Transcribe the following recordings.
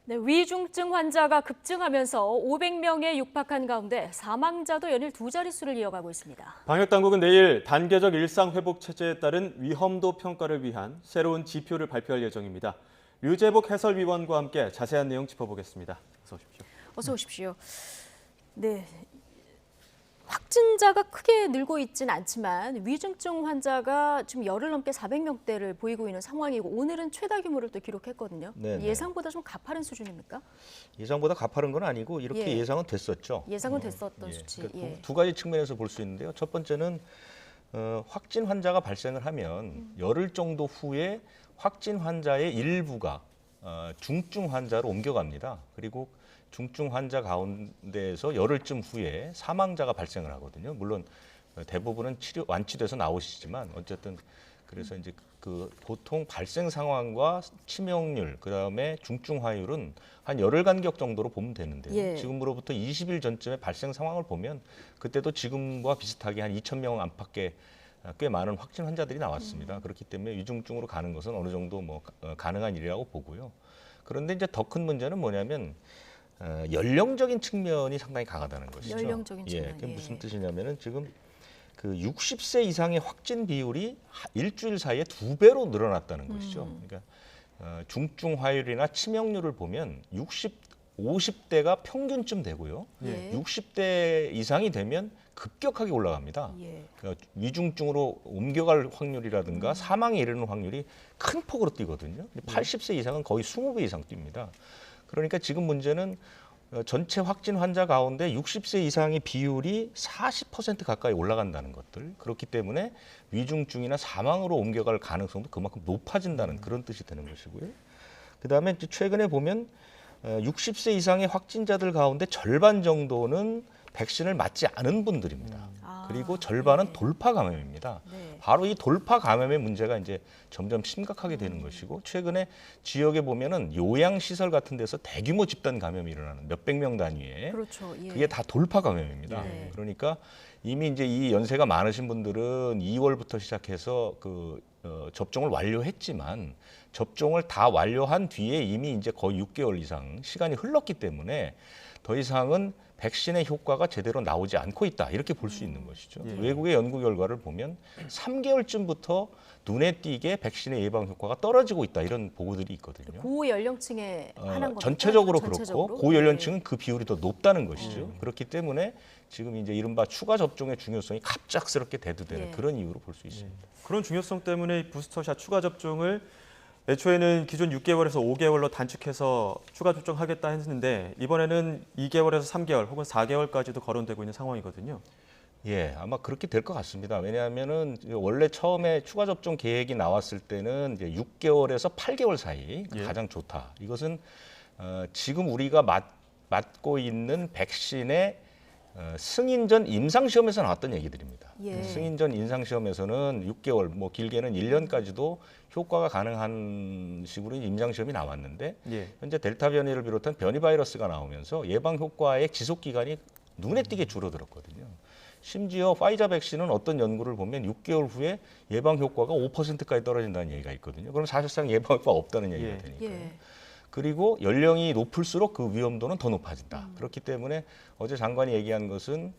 네, 위중증 환자가 급증하면서 500명에 육박한 가운데 사망자도 연일 두 자릿수를 이어가고 있습니다. 방역당국은 내일 단계적 일상회복 체제에 따른 위험도 평가를 위한 새로운 지표를 발표할 예정입니다. 류재복 해설위원과 함께 자세한 내용 짚어보겠습니다. 어서 오십시오. 어서 오십시오. 네, 확진자가 크게 늘고 있지는 않지만 위중증 환자가 지금 열흘 넘게 400명대를 보이고 있는 상황이고 오늘은 최다 규모를 또 기록했거든요. 네네. 예상보다 좀 가파른 수준입니까? 예상보다 가파른 건 아니고 이렇게 예. 예상은 됐었죠. 예상은 됐었던 예. 수치. 그러니까 예. 두 가지 측면에서 볼 수 있는데요. 첫 번째는 확진 환자가 발생을 하면 열흘 정도 후에 확진 환자의 일부가 중증 환자로 옮겨갑니다. 그리고 중증 환자 가운데에서 열흘쯤 후에 사망자가 발생을 하거든요. 물론 대부분은 완치돼서 나오시지만 어쨌든 그래서 이제 그 보통 발생 상황과 치명률 그다음에 중증 화율은 한 열흘 간격 정도로 보면 되는데요. 예. 지금으로부터 20일 전쯤에 발생 상황을 보면 그때도 지금과 비슷하게 한 2,000명 안팎의 꽤 많은 확진 환자들이 나왔습니다. 그렇기 때문에 위중증으로 가는 것은 어느 정도 가능한 일이라고 보고요. 그런데 이제 더 큰 문제는 뭐냐면 연령적인 측면이 상당히 강하다는 것이죠. 연령적인 측면, 그게 예. 무슨 뜻이냐면은 지금 그 60세 이상의 확진 비율이 일주일 사이에 2배로 늘어났다는 것이죠. 그러니까 중증 화율이나 치명률을 보면 50대가 평균쯤 되고요. 예. 60대 이상이 되면 급격하게 올라갑니다. 예. 그러니까 위중증으로 옮겨갈 확률이라든가 사망에 이르는 확률이 큰 폭으로 뛰거든요. 80세 이상은 거의 20배 이상 뜁니다. 그러니까 지금 문제는 전체 확진 환자 가운데 60세 이상의 비율이 40% 가까이 올라간다는 것들. 그렇기 때문에 위중증이나 사망으로 옮겨갈 가능성도 그만큼 높아진다는 그런 뜻이 되는 것이고요. 그다음에 이제 최근에 보면 60세 이상의 확진자들 가운데 절반 정도는 백신을 맞지 않은 분들입니다. 그리고 절반은 네. 돌파 감염입니다. 네. 바로 이 돌파 감염의 문제가 이제 점점 심각하게 되는 것이고 최근에 지역에 보면은 요양 시설 같은 데서 대규모 집단 감염이 일어나는 몇백 명 단위의 그렇죠. 예. 그게 다 돌파 감염입니다. 네. 그러니까 이미 이제 이 연세가 많으신 분들은 2월부터 시작해서 접종을 완료했지만 접종을 다 완료한 뒤에 이미 이제 거의 6개월 이상 시간이 흘렀기 때문에 더 이상은 백신의 효과가 제대로 나오지 않고 있다 이렇게 볼 수 있는 것이죠. 예. 외국의 연구 결과를 보면 3개월쯤부터 눈에 띄게 백신의 예방 효과가 떨어지고 있다 이런 보고들이 있거든요. 고연령층에 한한 겁니까? 전체적으로 전체적으로? 그렇고 고연령층은 네. 그 비율이 더 높다는 것이죠. 그렇기 때문에 지금 이제 이른바 추가 접종의 중요성이 갑작스럽게 대두되는 예. 그런 이유로 볼 수 있습니다. 그런 중요성 때문에 이 부스터샷 추가 접종을 애초에는 기존 6개월에서 5개월로 단축해서 추가 접종하겠다 했는데 이번에는 2개월에서 3개월 혹은 4개월까지도 거론되고 있는 상황이거든요. 예, 아마 그렇게 될 것 같습니다. 왜냐하면은 원래 처음에 추가 접종 계획이 나왔을 때는 이제 6개월에서 8개월 사이 예. 가장 좋다. 이것은 지금 우리가 맞고 있는 백신의 승인전 임상시험에서 나왔던 얘기들입니다. 예. 승인전 임상시험에서는 6개월, 뭐 길게는 1년까지도 효과가 가능한 식으로 임상시험이 나왔는데 예. 현재 델타 변이를 비롯한 변이 바이러스가 나오면서 예방 효과의 지속 기간이 눈에 띄게 줄어들었거든요. 심지어 파이자 백신은 어떤 연구를 보면 6개월 후에 예방 효과가 5%까지 떨어진다는 얘기가 있거든요. 그럼 사실상 예방 효과가 없다는 얘기가 예. 되니까요. 예. 그리고 연령이 높을수록 그 위험도는 더 높아진다. 그렇기 때문에 어제 장관이 얘기한 것은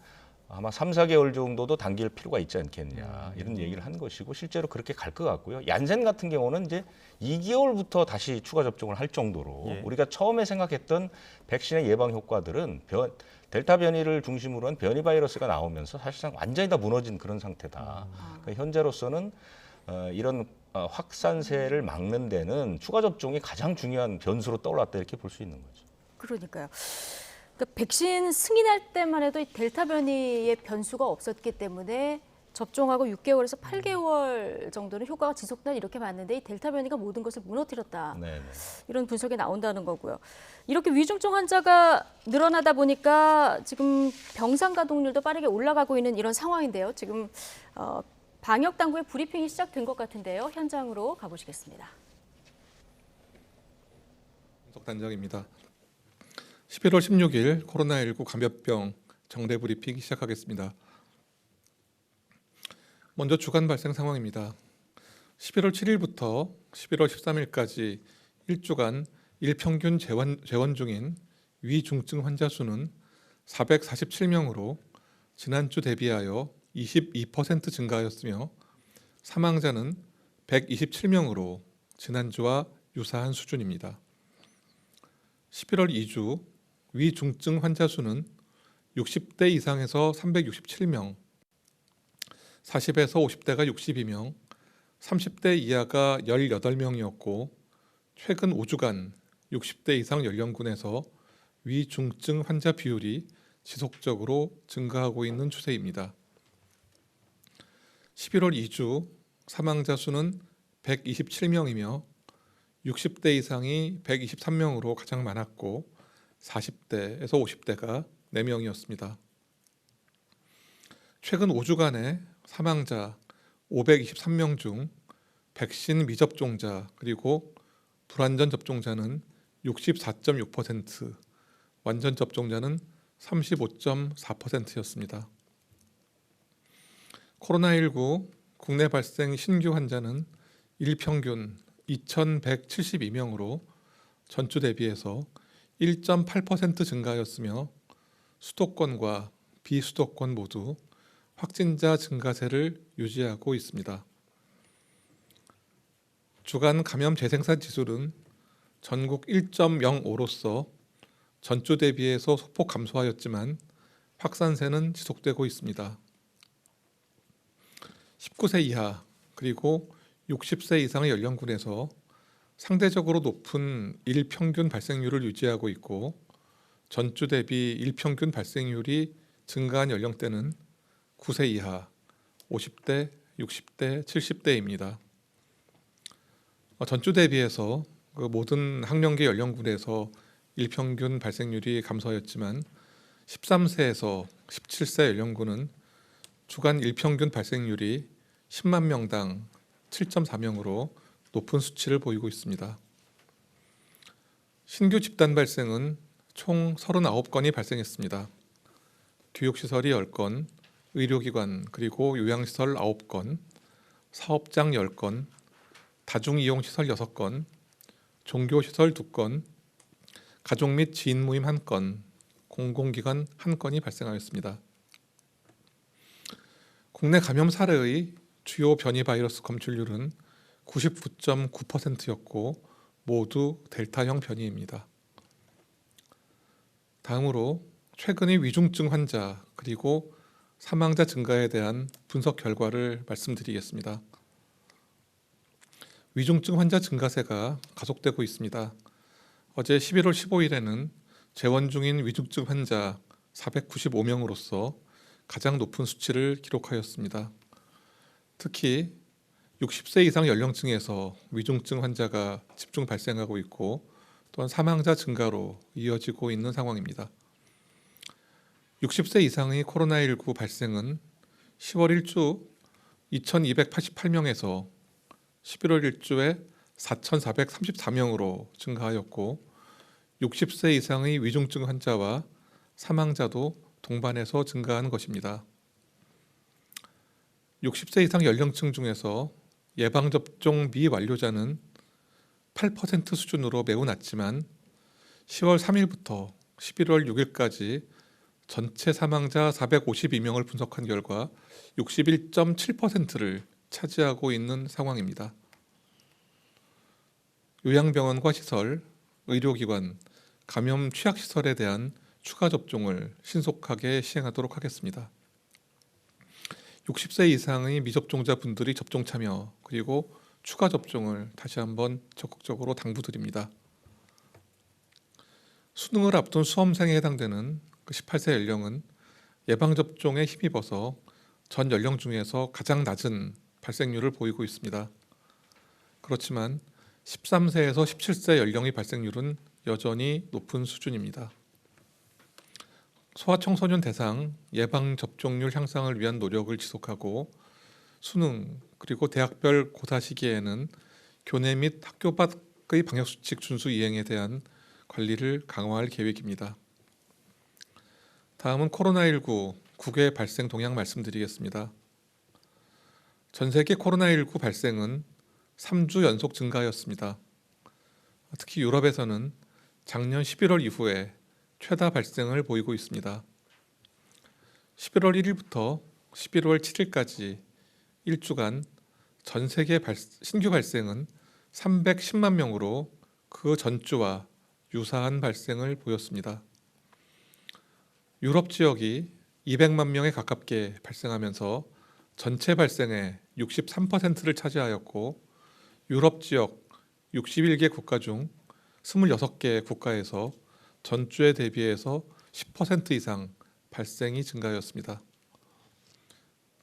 아마 3, 4개월 정도도 당길 필요가 있지 않겠냐 이런 얘기를 한 것이고 실제로 그렇게 갈 것 같고요. 얀센 같은 경우는 이제 2개월부터 다시 추가 접종을 할 정도로 예. 우리가 처음에 생각했던 백신의 예방 효과들은 델타 변이를 중심으로 한 변이 바이러스가 나오면서 사실상 완전히 다 무너진 그런 상태다. 그러니까 현재로서는 이런 확산세를 막는 데는 추가 접종이 가장 중요한 변수로 떠올랐다 이렇게 볼 수 있는 거죠. 그러니까요. 그러니까 백신 승인할 때만 해도 이 델타 변이의 변수가 없었기 때문에 접종하고 6개월에서 8개월 정도는 효과가 지속된다 이렇게 봤는데 이 델타 변이가 모든 것을 무너뜨렸다. 네. 이런 분석이 나온다는 거고요. 이렇게 위중증 환자가 늘어나다 보니까 지금 병상 가동률도 빠르게 올라가고 있는 이런 상황인데요. 지금 방역 당국의 브리핑이 시작된 것 같은데요. 현장으로 가보시겠습니다. 분석 단장입니다. 11월 16일 코로나19 감염병 정례 브리핑 시작하겠습니다. 먼저 주간 발생 상황입니다. 11월 7일부터 11월 13일까지 1주간 일평균 재원 중인 위중증 환자 수는 447명으로 지난주 대비하여 22% 증가하였으며 사망자는 127명으로 지난주와 유사한 수준입니다. 11월 2주 위중증 환자 수는 60대 이상에서 367명, 40에서 50대가 62명, 30대 이하가 18명이었고 최근 5주간 60대 이상 연령군에서 위중증 환자 비율이 지속적으로 증가하고 있는 추세입니다. 11월 2주 사망자 수는 127명이며 60대 이상이 123명으로 가장 많았고 40대에서 50대가 4명이었습니다. 최근 5주간의 사망자 523명 중 백신 미접종자 그리고 불완전 접종자는 64.6%, 완전 접종자는 35.4%였습니다. 코로나19 국내 발생 신규 환자는 일평균 2,172명으로 전주 대비해서 1.8% 증가하였으며 수도권과 비수도권 모두 확진자 증가세를 유지하고 있습니다. 주간 감염 재생산 지수는 전국 1.05로서 전주 대비해서 소폭 감소하였지만 확산세는 지속되고 있습니다. 19세 이하 그리고 60세 이상의 연령군에서 상대적으로 높은 일평균 발생률을 유지하고 있고 전주 대비 일평균 발생률이 증가한 연령대는 9세 이하, 50대, 60대, 70대입니다. 전주 대비해서 모든 학령기 연령군에서 일평균 발생률이 감소하였지만 13세에서 17세 연령군은 주간 일평균 발생률이 10만 명당 7.4명으로 높은 수치를 보이고 있습니다. 신규 집단 발생은 총 39건이 발생했습니다. 교육시설이 10건, 의료기관 그리고 요양시설 9건, 사업장 10건, 다중이용시설 6건, 종교시설 2건, 가족 및 지인 모임 1건, 공공기관 1건이 발생하였습니다. 국내 감염 사례의 주요 변이 바이러스 검출률은 99.9%였고 모두 델타형 변이입니다. 다음으로 최근의 위중증 환자 그리고 사망자 증가에 대한 분석 결과를 말씀드리겠습니다. 위중증 환자 증가세가 가속되고 있습니다. 어제 11월 15일에는 재원 중인 위중증 환자 495명으로서 가장 높은 수치를 기록하였습니다. 특히 60세 이상 연령층에서 위중증 환자가 집중 발생하고 있고 또한 사망자 증가로 이어지고 있는 상황입니다. 60세 이상의 코로나19 발생은 10월 1주 2,288명에서 11월 1주에 4,434명으로 증가하였고 60세 이상의 위중증 환자와 사망자도 동반해서 증가한 것입니다. 60세 이상 연령층 중에서 예방접종 미완료자는 8% 수준으로 매우 낮지만 10월 3일부터 11월 6일까지 전체 사망자 452명을 분석한 결과 61.7%를 차지하고 있는 상황입니다. 요양병원과 시설, 의료기관, 감염 취약시설에 대한 추가 접종을 신속하게 시행하도록 하겠습니다. 60세 이상의 미접종자 분들이 접종 참여 그리고 추가 접종을 다시 한번 적극적으로 당부드립니다. 수능을 앞둔 수험생에 해당되는 18세 연령은 예방접종에 힘입어서 전 연령 중에서 가장 낮은 발생률을 보이고 있습니다. 그렇지만 13세에서 17세 연령의 발생률은 여전히 높은 수준입니다. 소아청소년 대상 예방접종률 향상을 위한 노력을 지속하고 수능 그리고 대학별 고사 시기에는 교내 및 학교 밖의 방역수칙 준수 이행에 대한 관리를 강화할 계획입니다. 다음은 코로나19 국외 발생 동향 말씀드리겠습니다. 전 세계 코로나19 발생은 3주 연속 증가하였습니다. 특히 유럽에서는 작년 11월 이후에 최다 발생을 보이고 있습니다. 11월 1일부터 11월 7일까지 일주간 전 세계 신규 발생은 310만 명으로 그 전주와 유사한 발생을 보였습니다. 유럽 지역이 200만 명에 가깝게 발생하면서 전체 발생의 63%를 차지하였고, 유럽 지역 61개 국가 중 26개 국가에서 전주에 대비해서 10% 이상 발생이 증가하였습니다.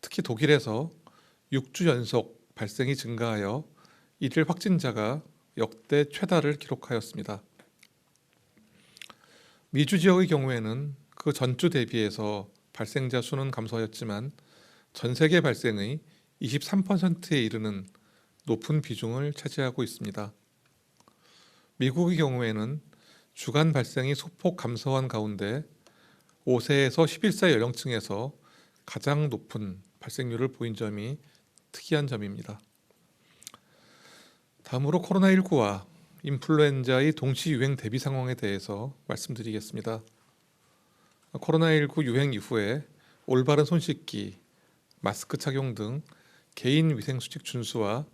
특히 독일에서 6주 연속 발생이 증가하여 일일 확진자가 역대 최다를 기록하였습니다. 미주 지역의 경우에는 그 전주 대비해서 발생자 수는 감소하였지만 전 세계 발생의 23%에 이르는 높은 비중을 차지하고 있습니다. 미국의 경우에는 주간 발생이 소폭 감소한 가운데 5세에서 11세 연령층에서 가장 높은 발생률을 보인 점이 특이한 점입니다. 다음으로 코로나19와 인플루엔자의 동시 유행 대비 상황에 대해서 말씀드리겠습니다. 코로나19 유행 이후에 올바른 손 씻기, 마스크 착용 등 개인 위생 수칙 준수와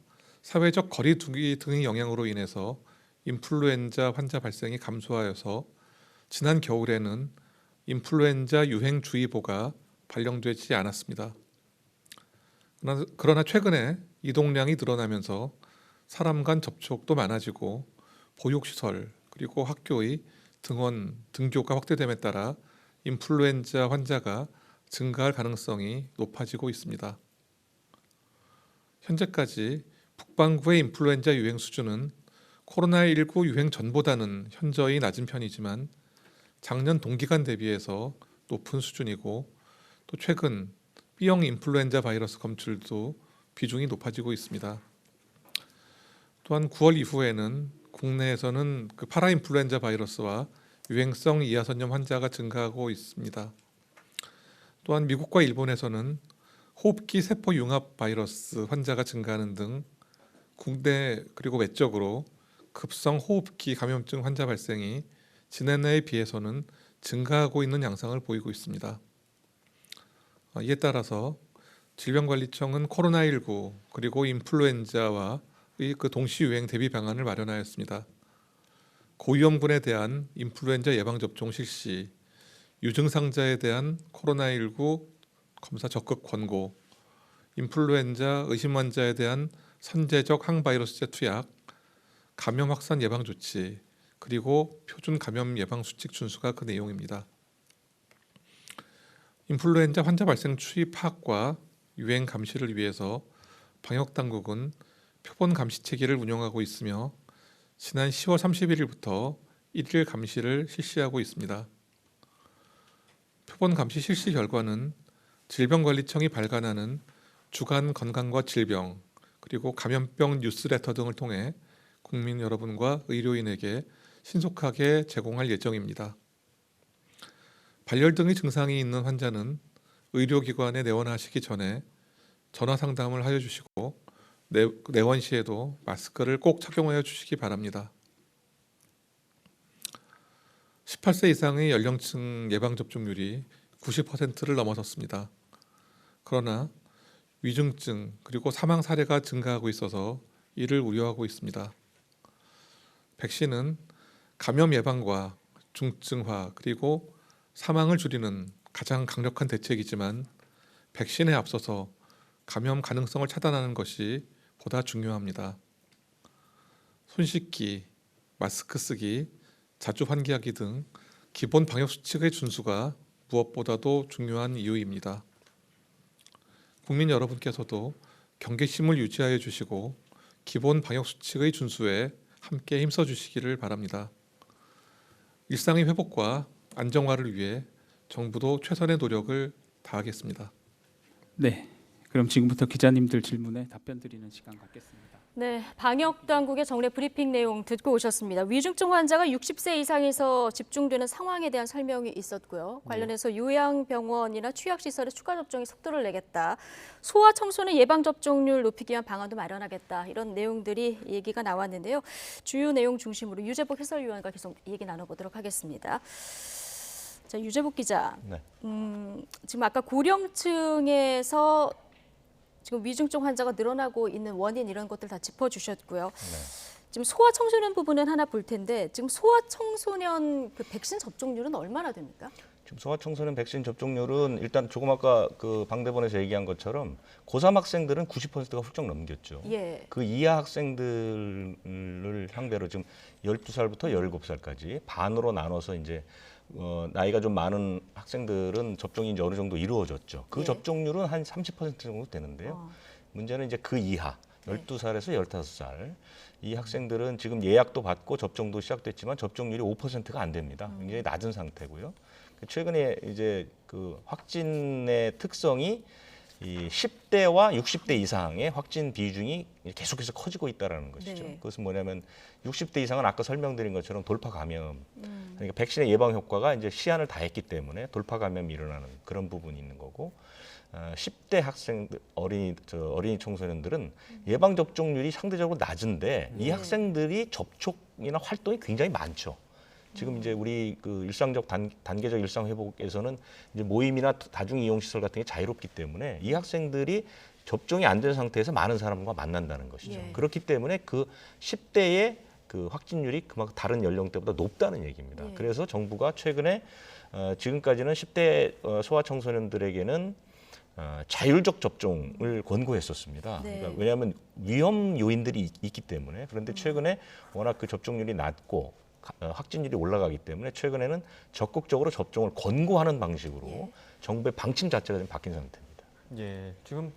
사회적 거리 두기 등의 영향으로 인해서 인플루엔자 환자 발생이 감소하여서 지난 겨울에는 인플루엔자 유행주의보가 발령되지 않았습니다. 그러나 최근에 이동량이 늘어나면서 사람 간 접촉도 많아지고 보육시설 그리고 학교의 등원, 등교가 확대됨에 따라 인플루엔자 환자가 증가할 가능성이 높아지고 있습니다. 현재까지 북반구의 인플루엔자 유행 수준은 코로나19 유행 전보다는 현저히 낮은 편이지만 작년 동기간 대비해서 높은 수준이고, 또 최근 B형 인플루엔자 바이러스 검출도 비중이 높아지고 있습니다. 또한 9월 이후에는 국내에서는 그 파라인플루엔자 바이러스와 유행성 이하선염 환자가 증가하고 있습니다. 또한 미국과 일본에서는 호흡기 세포 융합 바이러스 환자가 증가하는 등 국내 그리고 외적으로 급성 호흡기 감염증 환자 발생이 지난해에 비해서는 증가하고 있는 양상을 보이고 있습니다. 이에 따라서 질병관리청은 코로나19 그리고 인플루엔자와의 그 동시 유행 대비 방안을 마련하였습니다. 고위험군에 대한 인플루엔자 예방접종 실시, 유증상자에 대한 코로나19 검사 적극 권고, 인플루엔자 의심 환자에 대한 선제적 항바이러스제 투약, 감염 확산 예방 조치, 그리고 표준 감염 예방 수칙 준수가 그 내용입니다. 인플루엔자 환자 발생 추이 파악과 유행 감시를 위해서 방역 당국은 표본 감시 체계를 운영하고 있으며 지난 10월 31일부터 1일 감시를 실시하고 있습니다. 표본 감시 실시 결과는 질병관리청이 발간하는 주간 건강과 질병 그리고 감염병 뉴스레터 등을 통해 국민 여러분과 의료인에게 신속하게 제공할 예정입니다. 발열 등의 증상이 있는 환자는 의료기관에 내원하시기 전에 전화 상담을 하여 주시고 내원 시에도 마스크를 꼭 착용하여 주시기 바랍니다. 18세 이상의 연령층 예방접종률이 90%를 넘어섰습니다. 그러나 위중증 그리고 사망 사례가 증가하고 있어서 이를 우려하고 있습니다. 백신은 감염 예방과 중증화 그리고 사망을 줄이는 가장 강력한 대책이지만 백신에 앞서서 감염 가능성을 차단하는 것이 보다 중요합니다. 손 씻기, 마스크 쓰기, 자주 환기하기 등 기본 방역 수칙의 준수가 무엇보다도 중요한 이유입니다. 국민 여러분께서도 경계심을 유지하여 주시고 기본 방역 수칙의 준수에 함께 힘써 주시기를 바랍니다. 일상의 회복과 안정화를 위해 정부도 최선의 노력을 다하겠습니다. 네, 그럼 지금부터 기자님들 질문에 답변 드리는 시간 갖겠습니다. 네, 방역 당국의 정례 브리핑 내용 듣고 오셨습니다. 위중증 환자가 60세 이상에서 집중되는 상황에 대한 설명이 있었고요. 관련해서 요양병원이나 취약시설의 추가 접종에 속도를 내겠다. 소아 청소년 예방 접종률 높이기 위한 방안도 마련하겠다. 이런 내용들이 얘기가 나왔는데요. 주요 내용 중심으로 유재복 해설위원과 계속 얘기 나눠보도록 하겠습니다. 자, 유재복 기자. 네. 지금 아까 고령층에서 지금 위중증 환자가 늘어나고 있는 원인 이런 것들 다 짚어주셨고요. 지금 소아 청소년 부분은 하나 볼 텐데 지금 소아 청소년 그 백신 접종률은 얼마나 됩니까? 지금 소아청소년 백신 접종률은 일단 조금 아까 그 방대본에서 얘기한 것처럼 고3 학생들은 90%가 훌쩍 넘겼죠. 예. 그 이하 학생들을 상대로 지금 12살부터 17살까지 반으로 나눠서 이제 나이가 좀 많은 학생들은 접종이 이제 어느 정도 이루어졌죠. 그 예. 접종률은 한 30% 정도 되는데요. 문제는 이제 그 이하 12살에서 15살 이 학생들은 지금 예약도 받고 접종도 시작됐지만 접종률이 5%가 안 됩니다. 굉장히 낮은 상태고요. 최근에 이제 그 확진의 특성이 이 10대와 60대 이상의 확진 비중이 계속해서 커지고 있다는 것이죠. 네. 그것은 뭐냐면 60대 이상은 아까 설명드린 것처럼 돌파 감염, 그러니까 백신의 예방 효과가 이제 시한을 다 했기 때문에 돌파 감염이 일어나는 그런 부분이 있는 거고, 10대 학생들 어린이 청소년들은 예방 접종률이 상대적으로 낮은데 이 학생들이 접촉이나 활동이 굉장히 많죠. 지금 이제 우리 그 일상적 단계적 일상 회복에서는 이제 모임이나 다중 이용 시설 같은 게 자유롭기 때문에 이 학생들이 접종이 안 된 상태에서 많은 사람과 만난다는 것이죠. 예. 그렇기 때문에 그 10대의 그 확진율이 그만큼 다른 연령대보다 높다는 얘기입니다. 예. 그래서 정부가 최근에 지금까지는 10대 소아 청소년들에게는 자율적 접종을 권고했었습니다. 네. 그러니까 왜냐하면 위험 요인들이 있기 때문에. 그런데 최근에 워낙 그 접종률이 낮고 확진율이 올라가기 때문에 최근에는 적극적으로 접종을 권고하는 방식으로 예. 정부의 방침 자체가 좀 바뀐 상태입니다. 예, 지금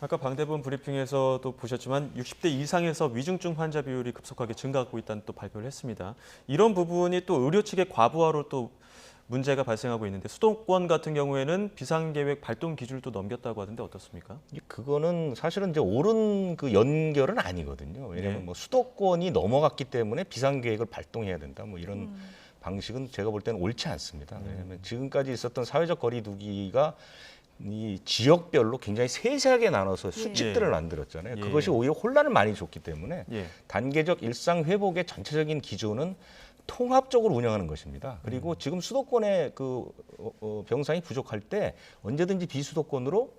아까 방대본 브리핑에서도 보셨지만 60대 이상에서 위중증 환자 비율이 급속하게 증가하고 있다는 또 발표를 했습니다. 이런 부분이 또 의료 측의 과부하로 또 문제가 발생하고 있는데 수도권 같은 경우에는 비상계획 발동 기준을 또 넘겼다고 하던데 어떻습니까? 그거는 사실은 이제 옳은 그 연결은 아니거든요. 왜냐하면 네. 뭐 수도권이 넘어갔기 때문에 비상계획을 발동해야 된다. 뭐 이런 방식은 제가 볼 때는 옳지 않습니다. 왜냐하면 지금까지 있었던 사회적 거리두기가 이 지역별로 굉장히 세세하게 나눠서 수칙들을 만들었잖아요. 예. 그것이 오히려 혼란을 많이 줬기 때문에 예. 단계적 일상 회복의 전체적인 기조는 통합적으로 운영하는 것입니다. 그리고 지금 수도권의 그 병상이 부족할 때 언제든지 비수도권으로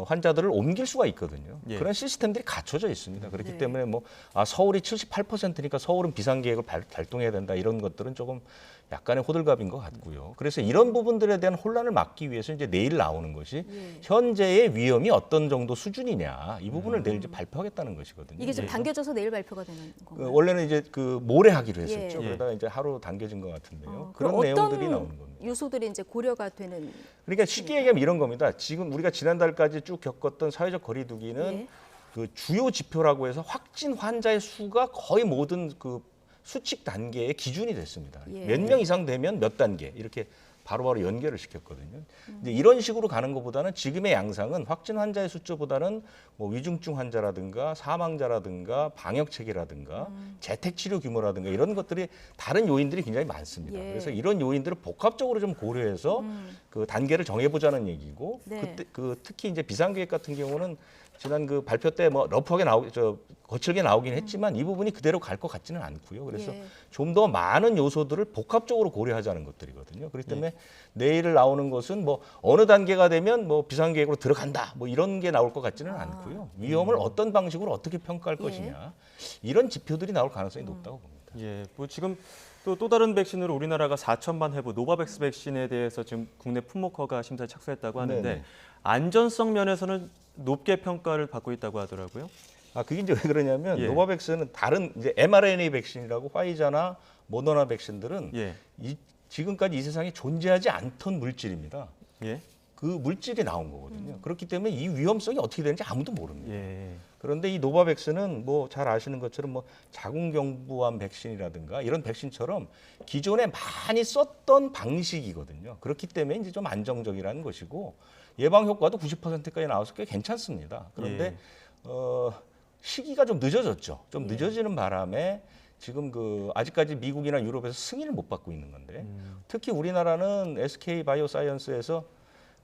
환자들을 옮길 수가 있거든요. 예. 그런 시스템들이 갖춰져 있습니다. 그렇기 네. 때문에 뭐 서울이 78%니까 서울은 비상계획을 발동해야 된다 이런 것들은 조금 약간의 호들갑인 것 같고요. 그래서 이런 부분들에 대한 혼란을 막기 위해서 이제 내일 나오는 것이 예. 현재의 위험이 어떤 정도 수준이냐 이 부분을 내일 이제 발표하겠다는 것이거든요. 이게 좀 예. 당겨져서 내일 발표가 되는 건가요? 원래는 이제 그 모레 하기로 했었죠. 예. 그러다가 이제 하루 당겨진 것 같은데요. 그럼 그런 어떤 내용들이 나오는 겁니다. 요소들이 이제 고려가 되는 그러니까 쉽게 얘기하면 이런 겁니다. 지금 우리가 지난달까지 쭉 겪었던 사회적 거리두기는 예. 그 주요 지표라고 해서 확진 환자의 수가 거의 모든 그 수칙 단계의 기준이 됐습니다. 예. 몇 명 이상 되면 몇 단계 이렇게 바로바로 연결을 시켰거든요. 이제 이런 식으로 가는 것보다는 지금의 양상은 확진 환자의 숫자보다는 뭐 위중증 환자라든가 사망자라든가 방역 체계라든가 재택 치료 규모라든가 이런 것들이 다른 요인들이 굉장히 많습니다. 예. 그래서 이런 요인들을 복합적으로 좀 고려해서 그 단계를 정해보자는 얘기고 네. 그때 그 특히 이제 비상계획 같은 경우는 지난 그 발표 때 뭐 러프하게 거칠게 나오긴 했지만 이 부분이 그대로 갈 것 같지는 않고요. 그래서 예. 좀 더 많은 요소들을 복합적으로 고려하자는 것들이거든요. 그렇기 때문에 내일 나오는 것은 뭐 어느 단계가 되면 뭐 비상계획으로 들어간다 뭐 이런 게 나올 것 같지는 않고요. 위험을 어떤 방식으로 어떻게 평가할 예. 것이냐 이런 지표들이 나올 가능성이 높다고 봅니다. 예, 뭐 지금 또 다른 백신으로 우리나라가 4천만 회분 노바백스 백신에 대해서 지금 국내 품목허가 심사에 착수했다고 하는데 네네. 안전성 면에서는 높게 평가를 받고 있다고 하더라고요. 그게 이제 왜 그러냐면 예. 노바백스는 다른 이제 mRNA 백신이라고 화이자나 모더나 백신들은 예, 지금까지 이 세상에 존재하지 않던 물질입니다. 예, 그 물질이 나온 거거든요. 그렇기 때문에 이 위험성이 어떻게 되는지 아무도 모릅니다. 예. 그런데 이 노바백스는 뭐 잘 아시는 것처럼 뭐 자궁경부암 백신이라든가 이런 백신처럼 기존에 많이 썼던 방식이거든요. 그렇기 때문에 이제 좀 안정적이라는 것이고 예방 효과도 90%까지 나와서 꽤 괜찮습니다. 그런데 시기가 좀 늦어졌죠. 좀 예. 늦어지는 바람에 지금 그 아직까지 미국이나 유럽에서 승인을 못 받고 있는 건데 특히 우리나라는 SK 바이오사이언스에서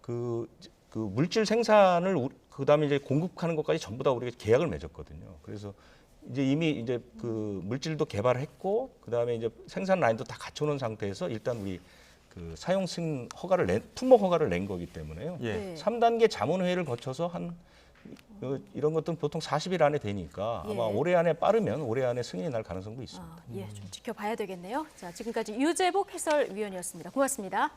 그 물질 생산을 그다음에 이제 공급하는 것까지 전부 다 우리가 계약을 맺었거든요. 그래서 이제 이미 이제 그 물질도 개발했고 그다음에 이제 생산 라인도 다 갖춰놓은 상태에서 일단 우리 그 사용 승인 허가를 품목 허가를 낸 거기 때문에요. 예. 네. 3단계 자문회의를 거쳐서 이런 것들은 보통 40일 안에 되니까 아마 예. 올해 안에 빠르면 올해 안에 승인이 날 가능성도 있습니다. 예, 좀 지켜봐야 되겠네요. 자, 지금까지 유재복 해설위원이었습니다. 고맙습니다.